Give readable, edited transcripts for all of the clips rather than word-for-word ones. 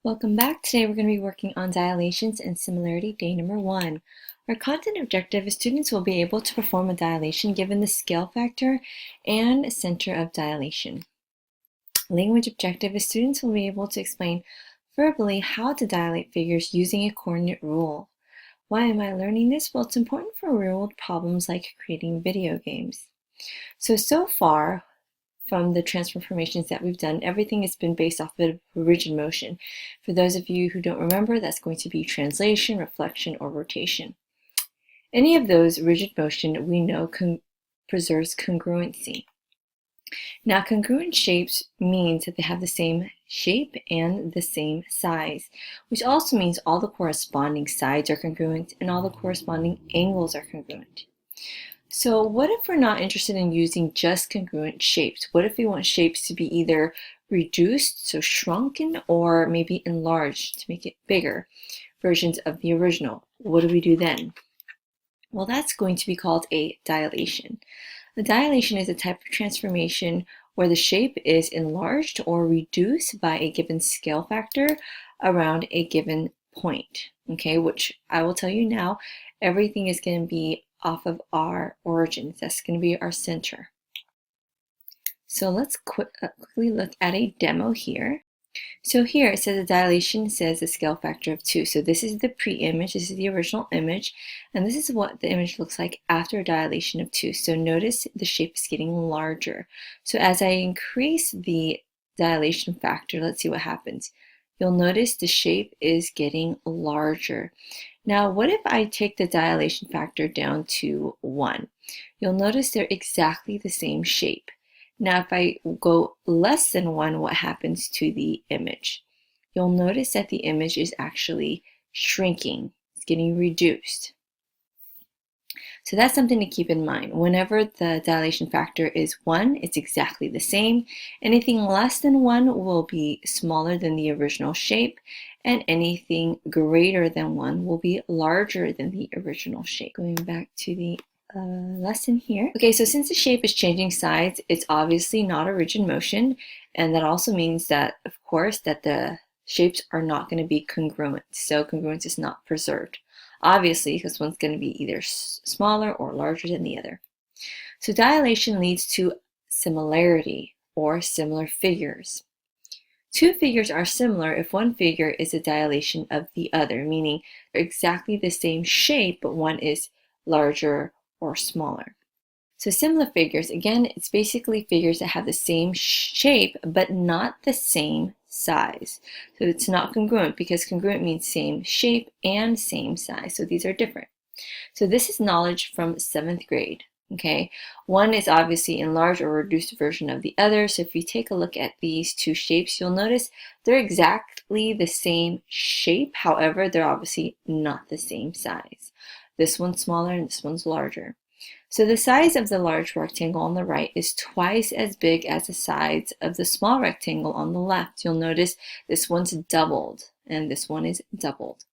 Welcome back. Today we're going to be working on dilations and similarity, day number 1. Our content objective is students will be able to perform a dilation given the scale factor and center of dilation. Language objective is students will be able to explain verbally how to dilate figures using a coordinate rule. Why am I learning this? Well, it's important for real-world problems like creating video games. So far, from the transformations that we've done, everything has been based off of rigid motion. For those of you who don't remember, that's going to be translation, reflection, or rotation. Any of those rigid motion we know preserves congruency. Now, congruent shapes means that they have the same shape and the same size, which also means all the corresponding sides are congruent and all the corresponding angles are congruent. So what if we're not interested in using just congruent shapes? What if we want shapes to be either reduced, so shrunken, or maybe enlarged to make it bigger, versions of the original? What do we do then? Well, that's going to be called a dilation. A dilation is a type of transformation where the shape is enlarged or reduced by a given scale factor around a given point, okay, which I will tell you now, everything is going to be off of our origins. That's going to be our center. So let's quickly look at a demo here. So here it says a dilation says a scale factor of 2. So this is the pre-image, this is the original image, and this is what the image looks like after a dilation of 2. So notice the shape is getting larger. So as I increase the dilation factor, let's see what happens. You'll notice the shape is getting larger. Now, what if I take the dilation factor down to 1? You'll notice they're exactly the same shape. Now, if I go less than 1, what happens to the image? You'll notice that the image is actually shrinking. It's getting reduced. So that's something to keep in mind. Whenever the dilation factor is 1, it's exactly the same. Anything less than 1 will be smaller than the original shape, and anything greater than 1 will be larger than the original shape. Going back to the lesson here. Okay, so since the shape is changing sides, it's obviously not a rigid motion, and that also means that, of course, that the shapes are not going to be congruent. So congruence is not preserved. Obviously, because one's going to be either smaller or larger than the other. So dilation leads to similarity or similar figures. Two figures are similar if one figure is a dilation of the other, meaning they're exactly the same shape, but one is larger or smaller. So similar figures, again, it's basically figures that have the same shape, but not the same size. So it's not congruent because congruent means same shape and same size. So these are different. So this is knowledge from 7th grade. Okay, one is obviously enlarged or reduced version of the other. So if you take a look at these two shapes, you'll notice they're exactly the same shape. However, they're obviously not the same size. This one's smaller and this one's larger. So the size of the large rectangle on the right is twice as big as the size of the small rectangle on the left. You'll notice this one's doubled and this one is doubled.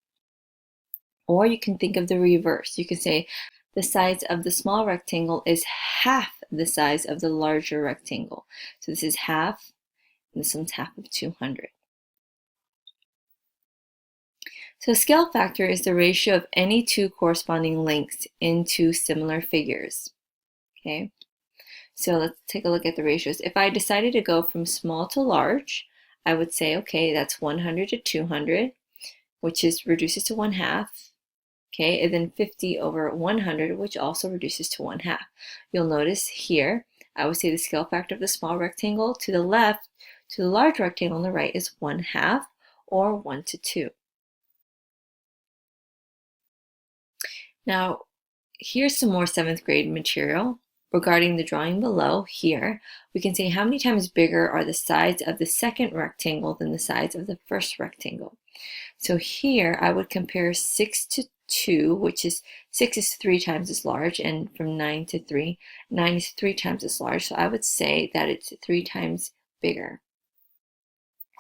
Or you can think of the reverse. You can say the size of the small rectangle is half the size of the larger rectangle. So this is half, and this one's half of 200. So scale factor is the ratio of any two corresponding lengths into similar figures. Okay, so let's take a look at the ratios. If I decided to go from small to large, I would say, okay, that's 100 to 200, which reduces to 1/2. Okay, and then 50 over 100, which also reduces to 1/2. You'll notice here, I would say the scale factor of the small rectangle to the left, to the large rectangle on the right is 1/2 or 1 to 2. Now, here's some more 7th grade material. Regarding the drawing below here, we can say how many times bigger are the sides of the second rectangle than the sides of the first rectangle. So here I would compare 6 to 2, which is 6 is 3 times as large, and from 9 to 3, 9 is 3 times as large. So I would say that it's 3 times bigger.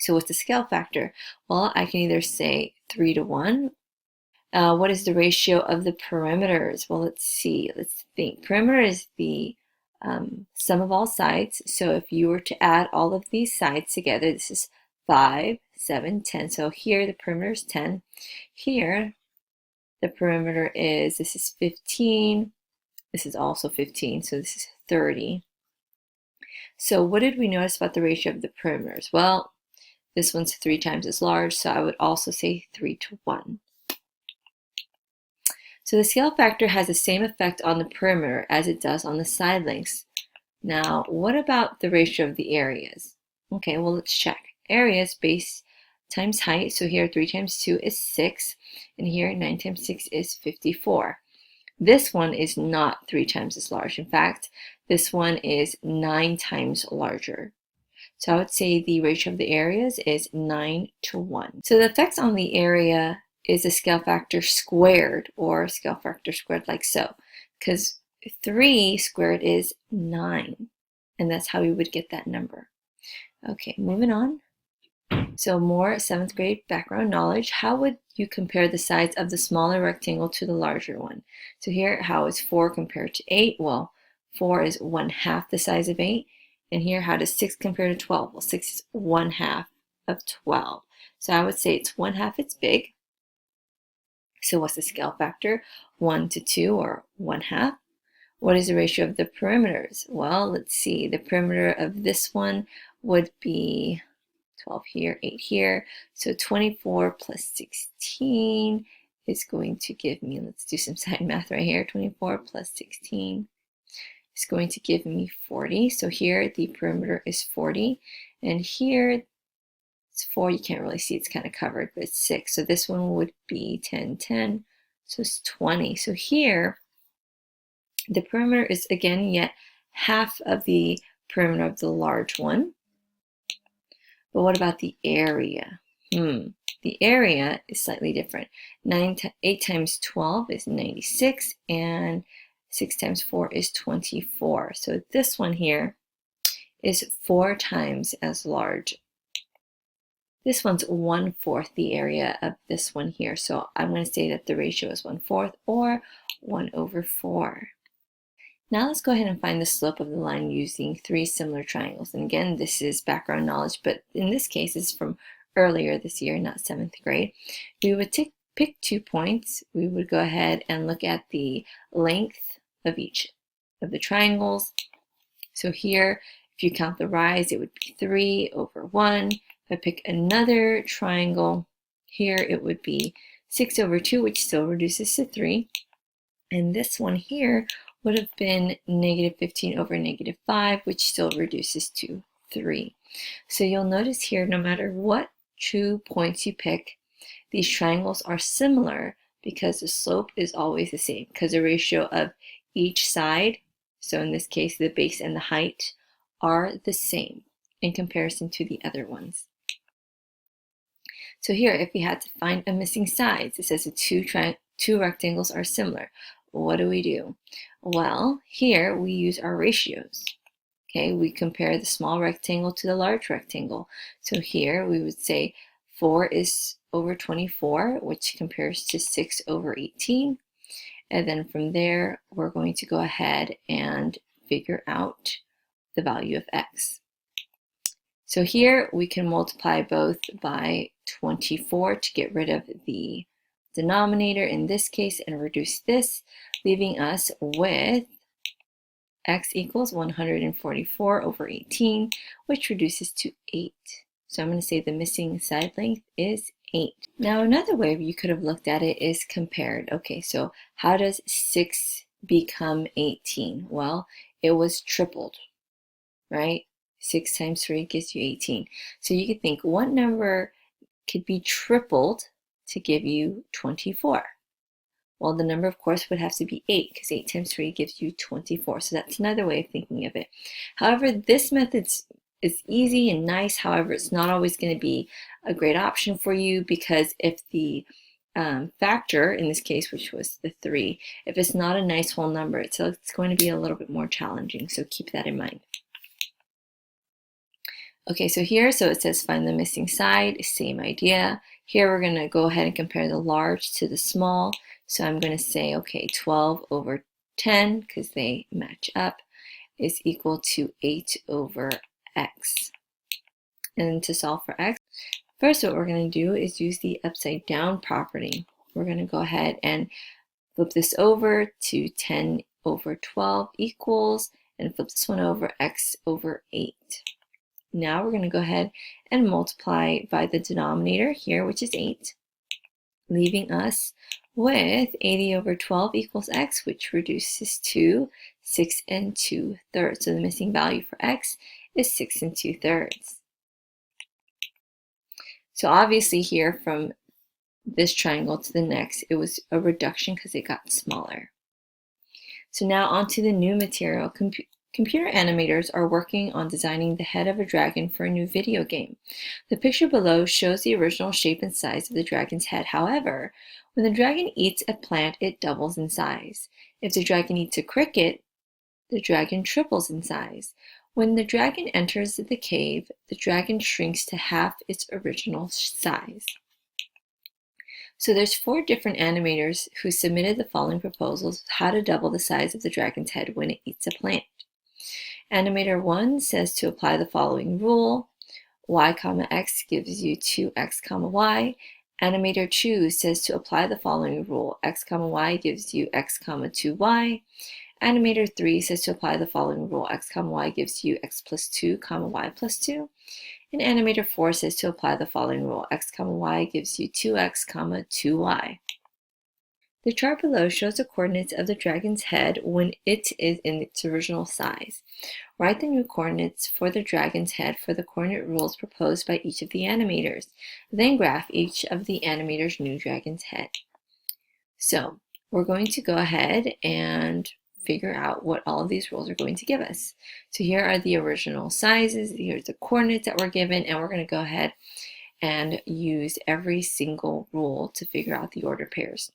So what's the scale factor? Well, I can either say 3 to 1. What is the ratio of the perimeters? Well, let's see. Let's think. Perimeter is the sum of all sides. So if you were to add all of these sides together, this is 5, 7, 10. So here the perimeter is 10. Here the perimeter is, this is 15. This is also 15, so this is 30. So what did we notice about the ratio of the perimeters? Well, this one's 3 times as large, so I would also say 3 to 1. So the scale factor has the same effect on the perimeter as it does on the side lengths. Now, what about the ratio of the areas? Okay, well, let's check. Areas, base times height. So here 3 times 2 is 6, and here 9 times 6 is 54. This one is not 3 times as large. In fact, this one is 9 times larger. So I would say the ratio of the areas is 9 to 1. So the effects on the area is a scale factor squared, or scale factor squared like so, because 3 squared is 9, and that's how we would get that number. Okay, moving on. So more 7th grade background knowledge. How would you compare the sides of the smaller rectangle to the larger one? So here, how is 4 compared to 8? Well, 4 is 1/2 the size of 8. And here, how does 6 compare to 12? Well, 6 is 1/2 of 12. So I would say it's 1/2, it's big. So what's the scale factor? 1 to 2, or 1/2. What is the ratio of the perimeters? Well, let's see. The perimeter of this one would be 12 here, 8 here. So 24 plus 16 is going to give me, let's do some side math right here. 24 plus 16 is going to give me 40. So here the perimeter is 40. And here it's 4. You can't really see, it's kind of covered, but it's 6. So this one would be 10, 10. So it's 20. So here the perimeter is again yet half of the perimeter of the large one. But what about the area? The area is slightly different. 8 times 12 is 96, and 6 times 4 is 24. So this one here is 4 times as large. This one's 1/4 the area of this one here. So I'm going to say that the ratio is 1/4, or 1/4. Now let's go ahead and find the slope of the line using 3 similar triangles. And again, this is background knowledge, but in this case, it's from earlier this year, not 7th grade. We would pick 2 points. We would go ahead and look at the length of each of the triangles. So here, if you count the rise, it would be 3 over 1. If I pick another triangle, here it would be 6 over 2, which still reduces to 3. And this one here would have been negative 15 over negative 5, which still reduces to 3. So you'll notice here, no matter what 2 points you pick, these triangles are similar because the slope is always the same, because the ratio of each side, so in this case the base and the height, are the same in comparison to the other ones. So here, if we had to find a missing sides, it says the two rectangles are similar. What do? Well, here we use our ratios. Okay, we compare the small rectangle to the large rectangle. So here we would say 4 is over 24, which compares to 6 over 18. And then from there, we're going to go ahead and figure out the value of x. So here we can multiply both by 24 to get rid of the denominator in this case and reduce this, leaving us with x equals 144 over 18, which reduces to 8. So I'm going to say the missing side length is 8. Now another way you could have looked at it is compared. Okay, so how does 6 become 18? Well, it was tripled, right? 6 times 3 gives you 18. So you could think, what number could be tripled to give you 24? Well, the number, of course, would have to be 8, because 8 times 3 gives you 24. So that's another way of thinking of it. However, this method is easy and nice. However, it's not always going to be a great option for you, because if the factor, in this case, which was the 3, if it's not a nice whole number, it's going to be a little bit more challenging. So keep that in mind. Okay, so here, so it says find the missing side, same idea. Here we're going to go ahead and compare the large to the small. So I'm going to say, okay, 12 over 10, because they match up, is equal to 8 over x. And to solve for x, First, what we're going to do is use the upside down property. We're going to go ahead and flip this over to 10 over 12 equals, and flip this one over, x over 8. Now we're going to go ahead and multiply by the denominator here, which is 8, leaving us with 80 over 12 equals x, which reduces to 6 2/3. So the missing value for x is 6 2/3. So obviously here from this triangle to the next, it was a reduction because it got smaller. So now onto the new material. Computer animators are working on designing the head of a dragon for a new video game. The picture below shows the original shape and size of the dragon's head. However, when the dragon eats a plant, it doubles in size. If the dragon eats a cricket, the dragon triples in size. When the dragon enters the cave, the dragon shrinks to half its original size. So there's 4 different animators who submitted the following proposals how to double the size of the dragon's head when it eats a plant. Animator 1 says to apply the following rule. Y, x gives you 2x, y. Animator 2 says to apply the following rule. X, y gives you x, 2y. Animator 3 says to apply the following rule. X, y gives you x plus 2, y plus 2. And animator 4 says to apply the following rule. X, y gives you 2x, 2y. The chart below shows the coordinates of the dragon's head when it is in its original size. Write the new coordinates for the dragon's head for the coordinate rules proposed by each of the animators. Then graph each of the animators' new dragon's head. So we're going to go ahead and figure out what all of these rules are going to give us. So here are the original sizes, here's the coordinates that were given, and we're going to go ahead and use every single rule to figure out the order pairs.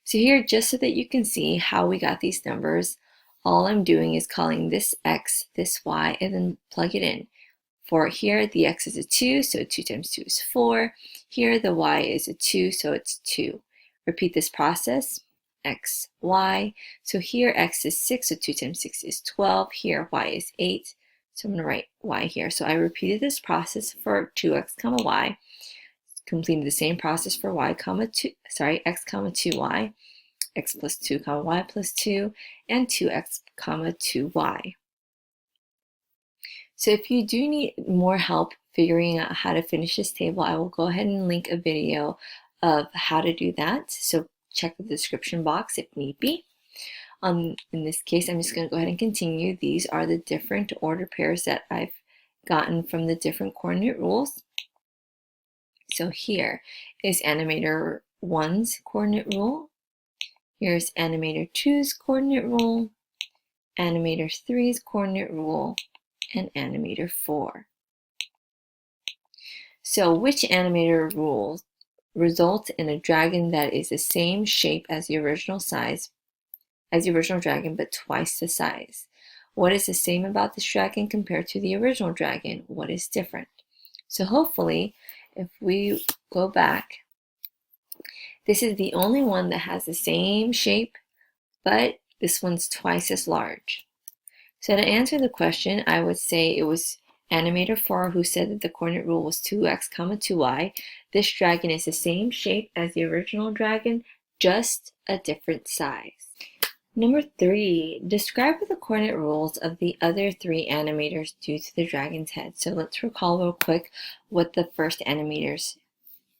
So here, just so that you can see how we got these numbers, all I'm doing is calling this x, this y, and then plug it in. For here, the x is a 2, so 2 times 2 is 4. Here, the y is a 2, so it's 2. Repeat this process, x, y. So here, x is 6, so 2 times 6 is 12. Here, y is 8, so I'm going to write y here. So I repeated this process for 2x, y. Completed the same process for x, 2y, x plus 2, y plus 2, and 2x, 2y. So if you do need more help figuring out how to finish this table, I will go ahead and link a video of how to do that. So check the description box if need be. In this case, I'm just going to go ahead and continue. These are the different order pairs that I've gotten from the different coordinate rules. So here is animator 1's coordinate rule. Here's animator 2's coordinate rule, animator 3's coordinate rule, and animator 4. So which animator rules result in a dragon that is the same shape as the original dragon, but twice the size? What is the same about this dragon compared to the original dragon? What is different? So hopefully, if we go back, this is the only one that has the same shape, but this one's twice as large. So to answer the question, I would say it was animator 4 who said that the coordinate rule was 2x, 2y. This dragon is the same shape as the original dragon, just a different size. Number 3, describe what the coordinate rules of the other 3 animators do to the dragon's head. So let's recall real quick what the first animator's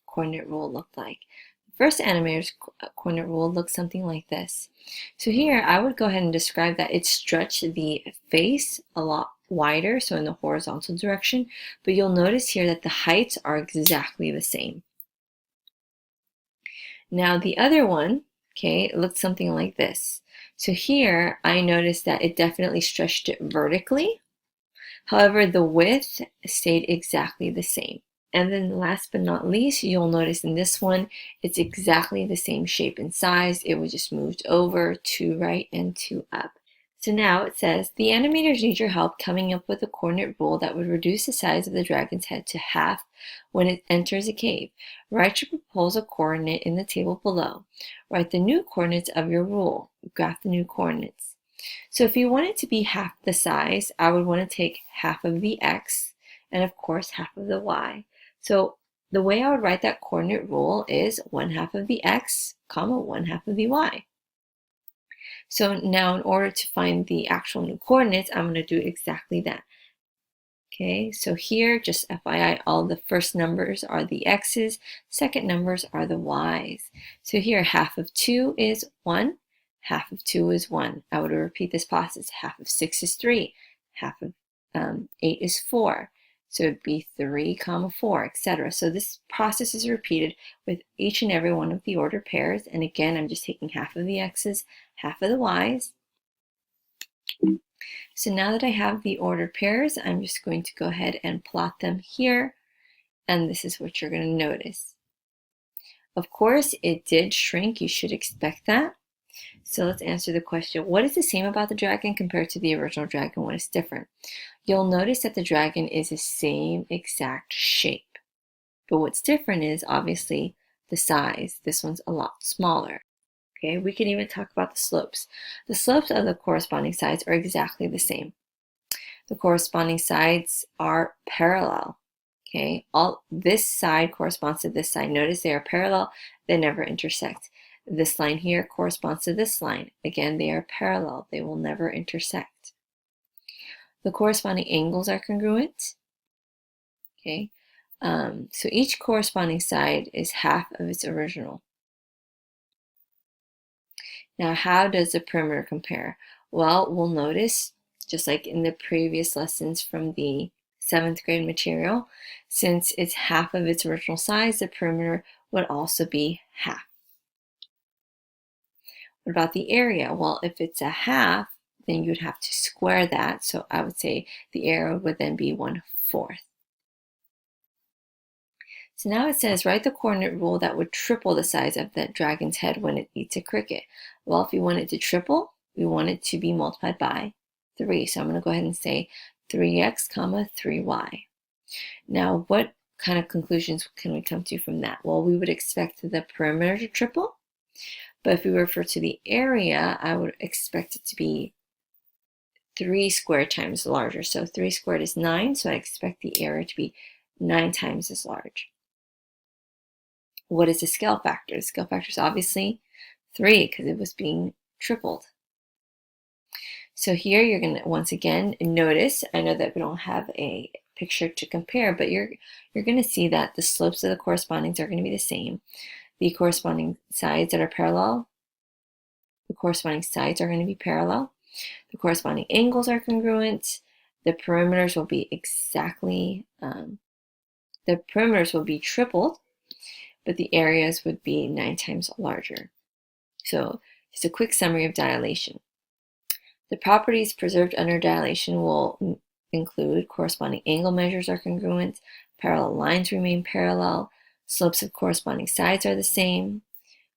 coordinate rule looked like. The first animator's coordinate rule looks something like this. So here I would go ahead and describe that it stretched the face a lot wider, so in the horizontal direction, but you'll notice here that the heights are exactly the same. Now the other one, okay, it looks something like this. So here I noticed that it definitely stretched it vertically. However, the width stayed exactly the same. And then last but not least, you'll notice in this one, it's exactly the same shape and size. It was just moved over to right and to up. So now it says, the animators need your help coming up with a coordinate rule that would reduce the size of the dragon's head to half when it enters a cave. Write your proposal coordinate in the table below. Write the new coordinates of your rule. Graph the new coordinates. So if you want it to be half the size, I would want to take half of the x and of course half of the y. So the way I would write that coordinate rule is 1/2 of the x, comma, 1/2 of the y. So now in order to find the actual new coordinates, I'm going to do exactly that. Okay, so here, just FYI, all the first numbers are the x's, second numbers are the y's. So here, 1/2 of 2 is 1, 1/2 of 2 is 1. I would repeat this process. 1/2 of 6 is 3, 1/2 of 8 is 4. So it'd be 3, comma 4, etc. So this process is repeated with each and every one of the ordered pairs. And again, I'm just taking 1/2 of the x's, 1/2 of the y's. So now that I have the ordered pairs, I'm just going to go ahead and plot them here. And this is what you're going to notice. Of course, it did shrink. You should expect that. So let's answer the question, what is the same about the dragon compared to the original dragon? What is different? You'll notice that the dragon is the same exact shape. But what's different is obviously the size. This one's a lot smaller. Okay, we can even talk about the slopes. The slopes of the corresponding sides are exactly the same. The corresponding sides are parallel. Okay, all this side corresponds to this side. Notice they are parallel, they never intersect. This line here corresponds to this line. Again, they are parallel, they will never intersect. The corresponding angles are congruent. Okay, so each corresponding side is 1/2 of its original. Now, how does the perimeter compare? Well, we'll notice, just like in the previous lessons from the 7th grade material, since it's 1/2 of its original size, the perimeter would also be 1/2. What about the area? Well, if it's 1/2, then you'd have to square that. So I would say the area would then be 1/4. So now it says, write the coordinate rule that would triple the size of the dragon's head when it eats a cricket. Well, if we want it to triple, we want it to be multiplied by 3. So I'm going to go ahead and say 3x, comma 3y. Now, what kind of conclusions can we come to from that? Well, we would expect the perimeter to triple. But if we refer to the area, I would expect it to be 3 squared times larger. So 3 squared is 9, so I expect the area to be 9 times as large. What is the scale factor? The scale factor is obviously 3 because it was being tripled. So here you're going to once again notice, I know that we don't have a picture to compare, but you're going to see that the slopes of the correspondings are going to be the same. The corresponding sides that are parallel, the corresponding sides are going to be parallel. The corresponding angles are congruent. The perimeters will be exactly, the perimeters will be tripled, but the areas would be 9 times larger. So just a quick summary of dilation. The properties preserved under dilation will include corresponding angle measures are congruent, parallel lines remain parallel, slopes of corresponding sides are the same,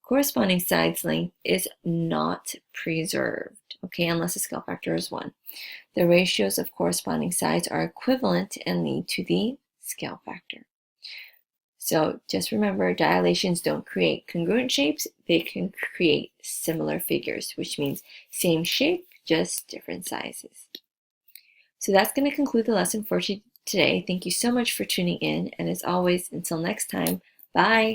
corresponding sides length is not preserved, okay, unless the scale factor is 1. The ratios of corresponding sides are equivalent and lead to the scale factor. So just remember, dilations don't create congruent shapes, they can create similar figures, which means same shape, just different sizes. So that's going to conclude the lesson for today. Thank you so much for tuning in, and as always, until next time, bye!